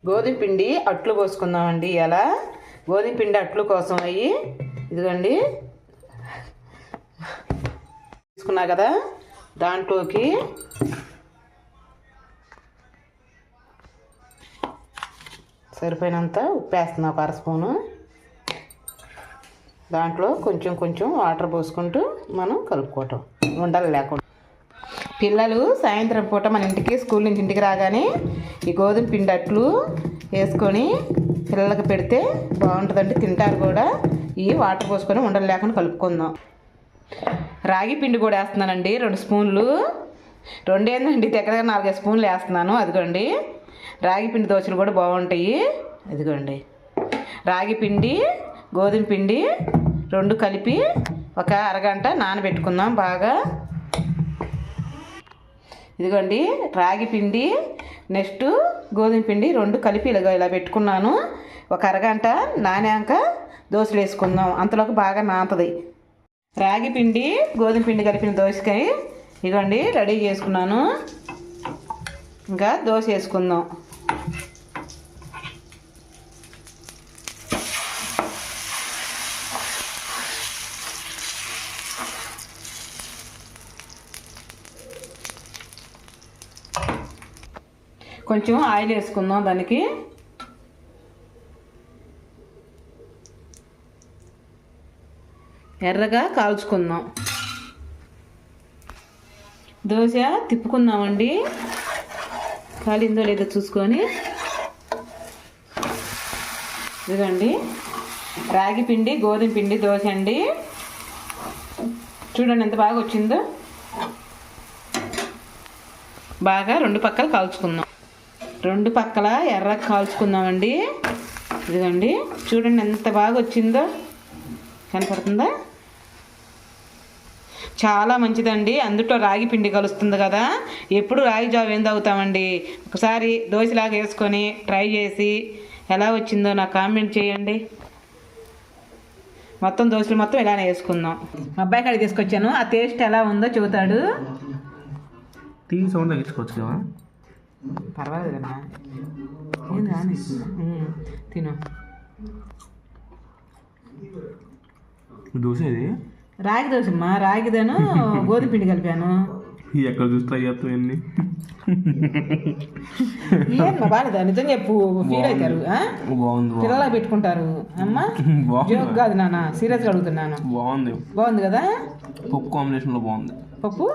గోధుమ పిండి అట్లు పోసుకుందామండి. ఎలా గోధుమ పిండి అట్లు కోసం అయ్యి ఇదిగోండి తీసుకున్నా కదా, దాంట్లోకి సరిపోయినంత ఉప్పు వేస్తున్నా, ఒక 1 స్పూను. దాంట్లో కొంచెం కొంచెం వాటర్ పోసుకుంటూ మనం కలుపుకోవటం, ఉండలు లేకుండా. పిల్లలు సాయంత్రం పూట మన ఇంటికి స్కూల్ నుంచి ఇంటికి రాగానే ఈ గోధుమ పిండి అట్లు వేసుకొని పిల్లలకు పెడితే బాగుంటుందండి, తింటారు కూడా. ఈ వాటర్ పోసుకొని ఉండలు లేకుండా కలుపుకుందాం. రాగి పిండి కూడా వేస్తున్నానండి, 2 స్పూన్లు. 2 ఏందండి, దగ్గర 4-5 స్పూన్లు వేస్తున్నాను. అదిగోండి రాగి పిండి దోశలు కూడా బాగుంటాయి. అదిగోండి రాగి పిండి గోధుమ పిండి 2 కలిపి ఒక అరగంట నానబెట్టుకుందాం బాగా. ఇదిగోండి రాగి పిండి నెక్స్ట్ గోధుమ పిండి 2 కలిపి ఇలా పెట్టుకున్నాను. ఒక అరగంట నానాక దోశలు వేసుకుందాం, అంతలోకి బాగా నానుతుంది. రాగి పిండి గోధుమ పిండి కలిపిన దోశకాయ ఇదిగోండి రెడీ చేసుకున్నాను. ఇంకా దోశ వేసుకుందాం. కొంచెం ఆయిల్ వేసుకుందాం, దానికి ఎర్రగా కాల్చుకుందాం. దోశ తిప్పుకుందామండి, కాలిందో లేదో చూసుకొని. ఇదిగోండి రాగి పిండి గోధుమ పిండి దోశ అండి, చూడండి ఎంత బాగా వచ్చిందో. బాగా 2 పక్కలు కాల్చుకుందాం, 2 పక్కల ఎర్రగా కాల్చుకుందామండి. ఇదిగోండి చూడండి ఎంత బాగా వచ్చిందో, కనపడుతుందా? చాలా మంచిదండి, అందులో రాగి పిండి కలుస్తుంది కదా. ఎప్పుడు రాగి జావ ఏం తాగుతామండి, ఒకసారి దోశలాగా వేసుకొని ట్రై చేసి ఎలా వచ్చిందో నాకు కామెంట్ చేయండి. మొత్తం దోశలు మొత్తం ఇలానే వేసుకుందాం. మా అబ్బాయి కాడికి తీసుకొచ్చాను, ఆ టేస్ట్ ఎలా ఉందో చెబుతాడు. టీవీ సౌండ్ తగ్గించుకోవచ్చు కదా, పర్వాలేదమ్మా, ఏం రాని తిను. దోశ ఇది రాగి దోశ అమ్మా, రాగిదను గోధుమ పిండి కలిపాను. ఎక్కడ చూస్తా అన్ని ఏమన్నా బాగాలేదా? నిజం చెప్పు, ఫీల్ అవుతారు, పిల్లలా పెట్టుకుంటారు. అమ్మా జోక్ కాదు నాన్న, సీరియస్గా అడుగుతున్నాను. బాగుంది కదా, పప్పు కాంబినేషన్లో బాగుంది, పప్పు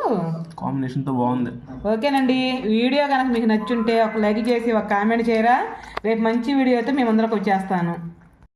కాంబినేషన్తో బాగుంది. ఓకేనండి, వీడియో కనుక మీకు నచ్చుంటే ఒక లైక్ చేసి ఒక కామెంట్ చేయరా. రేపు మంచి వీడియోతో మేము అందరికి వచ్చేస్తాను.